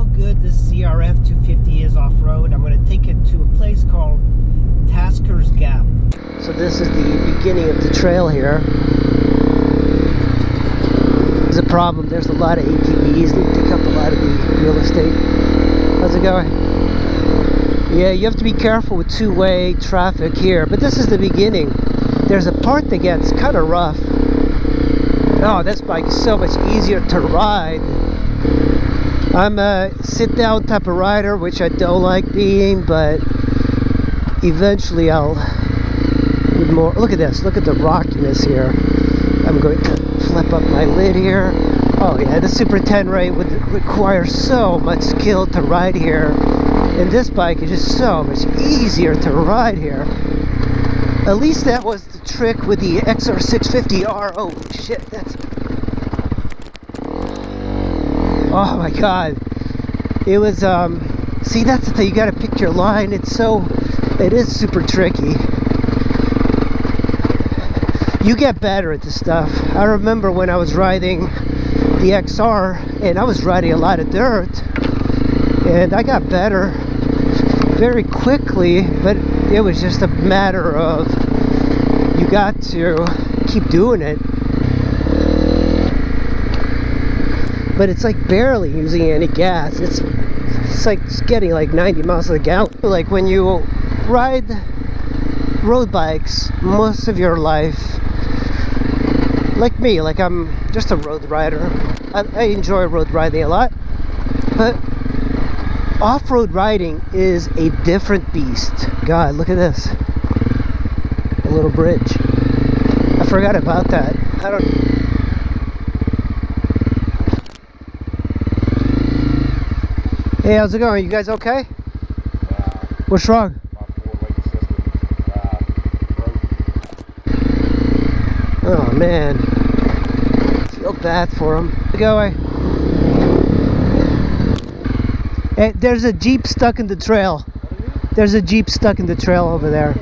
how good this Crf250 is off-road. I'm going to take it to a place called Tasker's Gap. So this is the beginning of the trail here. There's a problem. There's a lot of ATVs. They take up a lot of the real estate. How's it going? Yeah, you have to be careful with two-way traffic here, but this is the beginning. There's a part that gets kind of rough. Oh, this bike is so much easier to ride. I'm a sit-down type of rider, which I don't like being, but eventually I'll need more. Look at this. Look at the rockiness here. I'm going to flip up my lid here. Oh yeah, the Super 10 Ray would require so much skill to ride here. And this bike is just so much easier to ride here. At least that was the trick with the XR650R. Oh shit, that's... Oh my god. It was, see, that's the thing, you gotta pick your line. It is super tricky. You get better at this stuff. I remember when I was riding the XR, and I was riding a lot of dirt, and I got better very quickly, but it was just a matter of you got to keep doing it. But it's like barely using any gas. It's like getting like 90 miles a gallon. Like when you ride road bikes most of your life, like me, like I'm just a road rider. I enjoy road riding a lot, but off-road riding is a different beast. God, look at this. A little bridge. I forgot about that. I don't... Hey, how's it going? You guys okay? What's wrong? Oh man, I feel bad for him. Go away. Hey, there's a Jeep stuck in the trail. There's a Jeep stuck in the trail over there.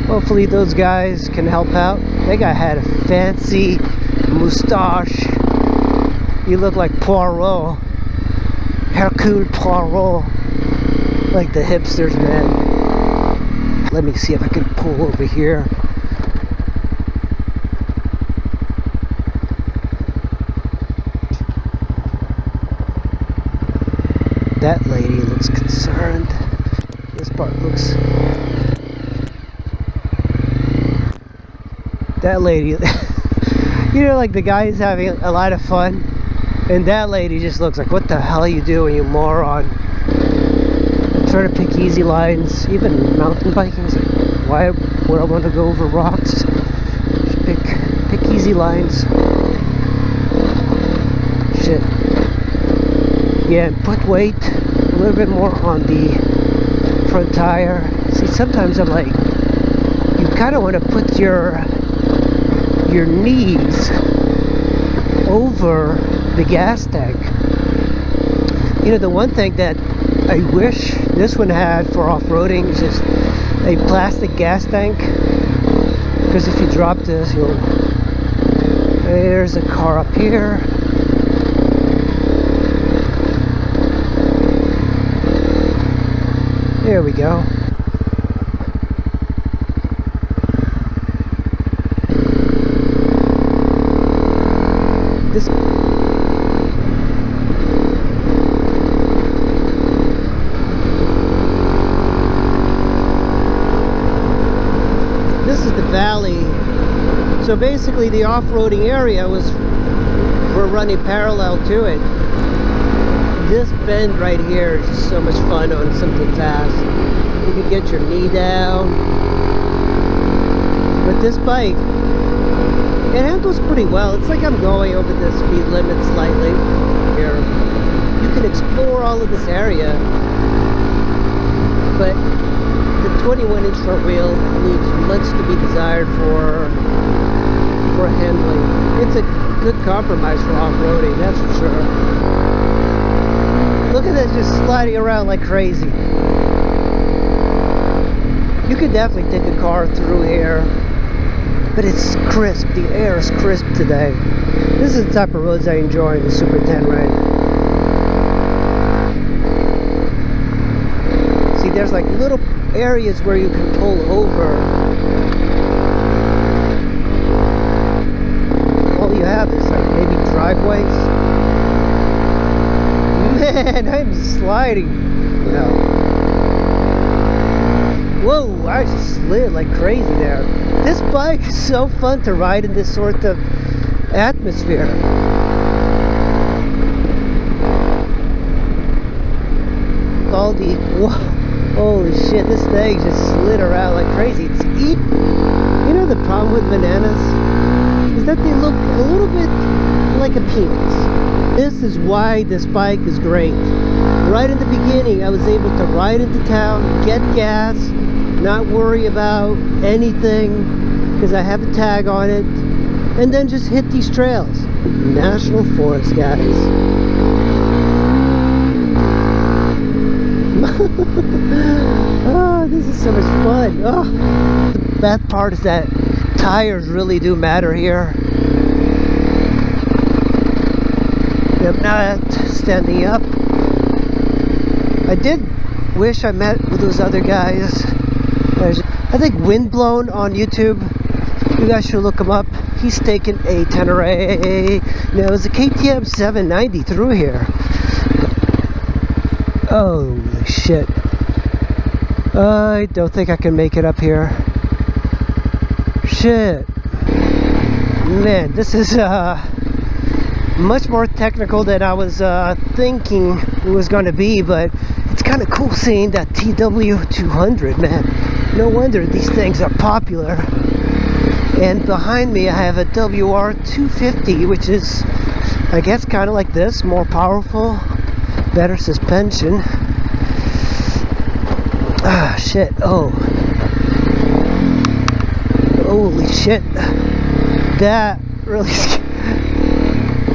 Hopefully those guys can help out. That guy had a fancy mustache. You look like Poirot. Hercule Poirot. Like the hipsters, man. Let me see if I can pull over here. That lady looks concerned. This part looks... That lady... You know, like the guy is having a lot of fun, and that lady just looks like, what the hell are you doing, you moron? Try to pick easy lines. Even mountain biking is like, why would I want to go over rocks? Just pick easy lines. Shit. Yeah, and put weight a little bit more on the front tire. See, sometimes I'm like, you kind of want to put your knees over the gas tank. You know, the one thing that I wish this one had for off-roading is just a plastic gas tank, because if you drop this, you'll... There's a car up here. There we go. This is the valley. So basically the off-roading area we're running parallel to it. This bend right here is just so much fun on something fast. You can get your knee down. But this bike, it handles pretty well. It's like I'm going over the speed limit slightly here. You can explore all of this area, but the 21-inch front wheel leaves much to be desired for handling. It's a good compromise for off-roading, that's for sure. Look at this, just sliding around like crazy. You could definitely take a car through here. but it's crisp. The air is crisp today. This is the type of roads I enjoy in the Super 10, right? See, there's like little areas where you can pull over. All you have is like maybe driveways. Man, I'm sliding, you know. Whoa, I just slid like crazy there. This bike is so fun to ride in this sort of atmosphere. All the, whoa, holy shit, this thing just slid around like crazy. It's you know the problem with bananas is that they look a little bit like a penis. This is why this bike is great. Right in the beginning, I was able to ride into town, get gas, not worry about anything because I have a tag on it, and then just hit these trails. National forest, guys. Oh, this is so much fun. Oh, the bad part is that tires really do matter here. I'm not standing up. I did wish I met with those other guys. I think Windblown on YouTube. You guys should look him up. He's taken a Tenere. No, it was a KTM 790 through here. Holy shit. I don't think I can make it up here. Shit. Man, this is much more technical than I was thinking it was going to be, but it's kind of cool seeing that TW200, man. No wonder these things are popular. And behind me I have a WR250, which is, I guess, kind of like this, more powerful, better suspension. Ah, shit. Oh, holy shit, that really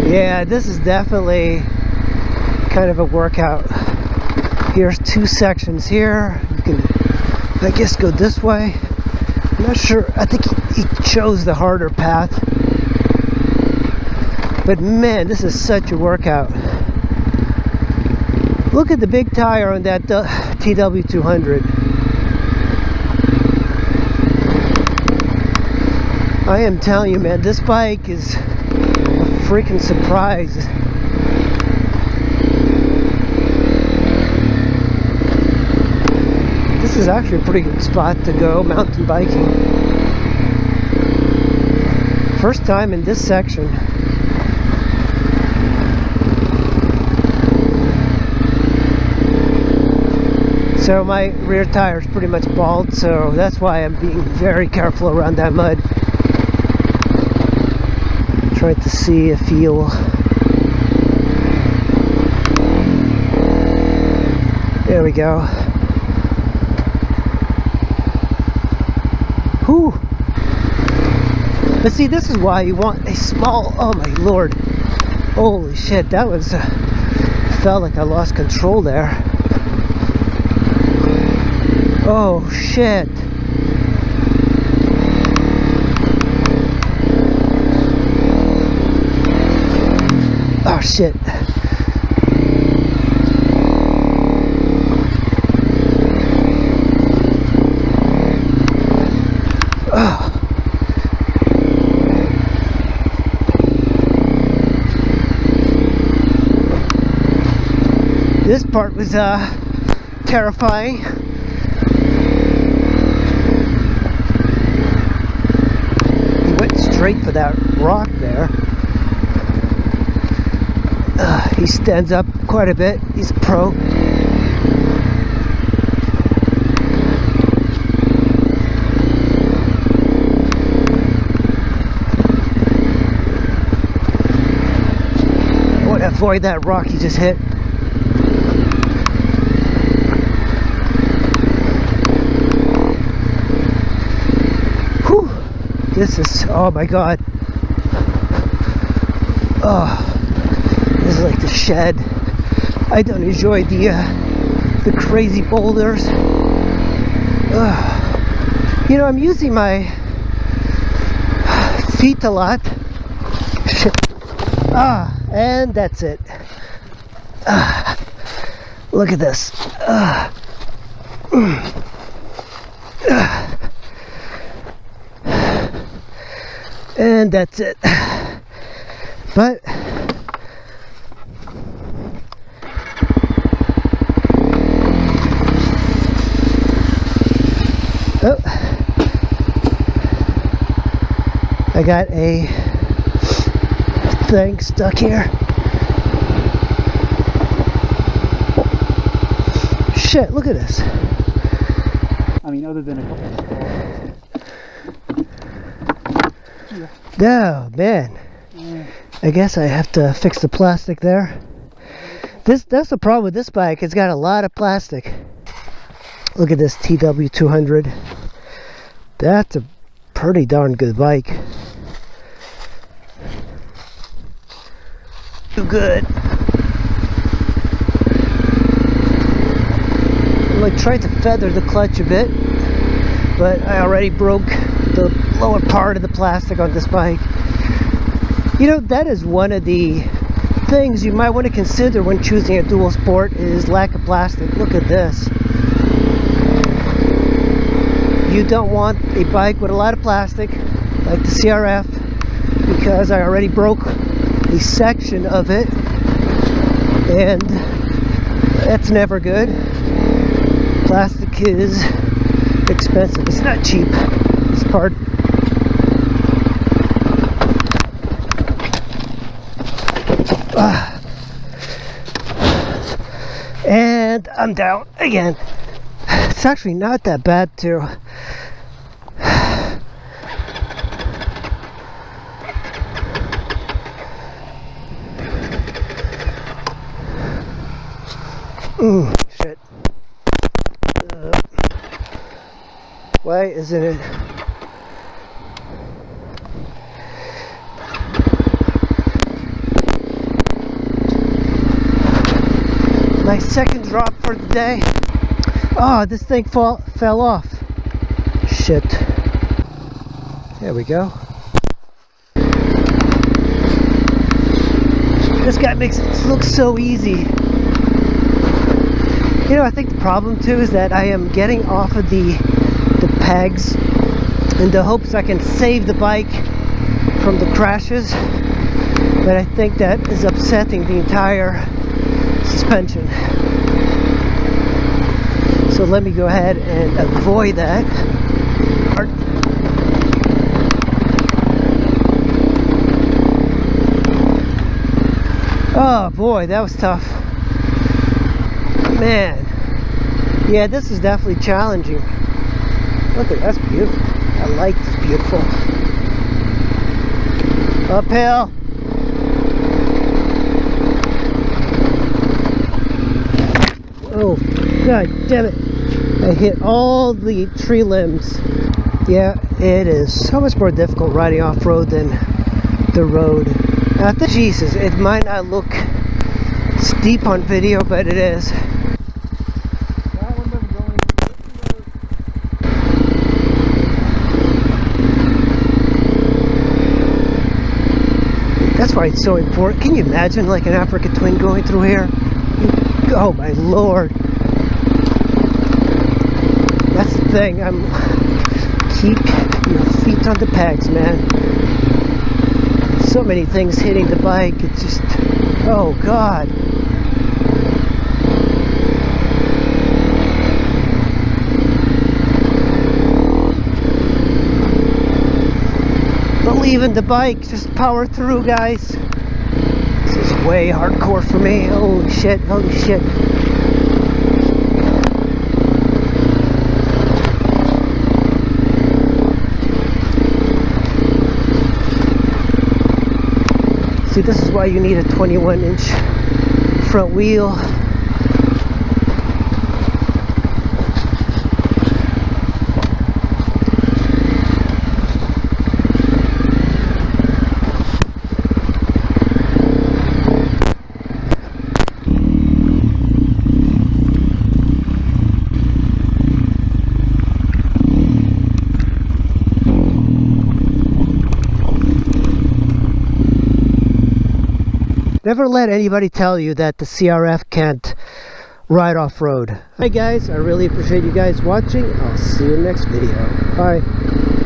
yeah, this is definitely kind of a workout. Here's two sections here. You can, I guess, go this way. I'm not sure. I think he chose the harder path. But man, this is such a workout. Look at the big tire on that TW200. I am telling you, man, this bike is a freaking surprise. This is actually a pretty good spot to go mountain biking. First time in this section. So my rear tire is pretty much bald, so that's why I'm being very careful around that mud. Try to see a feel. There we go. Whew. But see, this is why you want a small, oh my lord. Holy shit, that was, felt like I lost control there. Oh shit. Oh shit. Oh. This part was terrifying. He went straight for that rock there. He stands up quite a bit. He's a pro. I want to avoid that rock he just hit. Whew. This is, oh my god. Oh. This is like the shed. I don't enjoy the crazy boulders. Ugh. You know, I'm using my feet a lot. Shit. And that's it. Look at this. And that's it. But I got a thing stuck here. Shit, look at this. I mean, other than a couple of Oh man, I guess I have to fix the plastic there. That's the problem with this bike. It's got a lot of plastic. Look at this TW200. That's a pretty darn good bike. Too good. I'm like trying to feather the clutch a bit, but I already broke the lower part of the plastic on this bike. You know, that is one of the things you might want to consider when choosing a dual sport, is lack of plastic. Look at this. You don't want a bike with a lot of plastic like the CRF, because I already broke a section of it, and that's never good. Plastic is expensive. It's not cheap, this part. And I'm down again. It's actually not that bad too. Ooh, shit. Why isn't it? My second drop for the day. Oh, this thing fell off. Shit. There we go. This guy makes it look so easy. You know, I think the problem too is that I am getting off of the pegs in the hopes I can save the bike from the crashes, but I think that is upsetting the entire suspension. So let me go ahead and avoid that. Oh boy, that was tough. Man, yeah, this is definitely challenging. Look at that's beautiful. I like this beautiful. Uphill. Oh, god damn it. I hit all the tree limbs. Yeah, it is so much more difficult riding off-road than the road. Jesus, it might not look steep on video, but it is. That's why it's so important. Can you imagine like an Africa Twin going through here? Oh my lord. That's the thing. Keep your feet on the pegs, man. So many things hitting the bike. It's just, oh god. Believe in the bike. Just power through, guys. This is way hardcore for me. Holy shit, holy shit. See, this is why you need a 21-inch front wheel. Never let anybody tell you that the CRF can't ride off-road. Hi guys, I really appreciate you guys watching. I'll see you in the next video. Bye.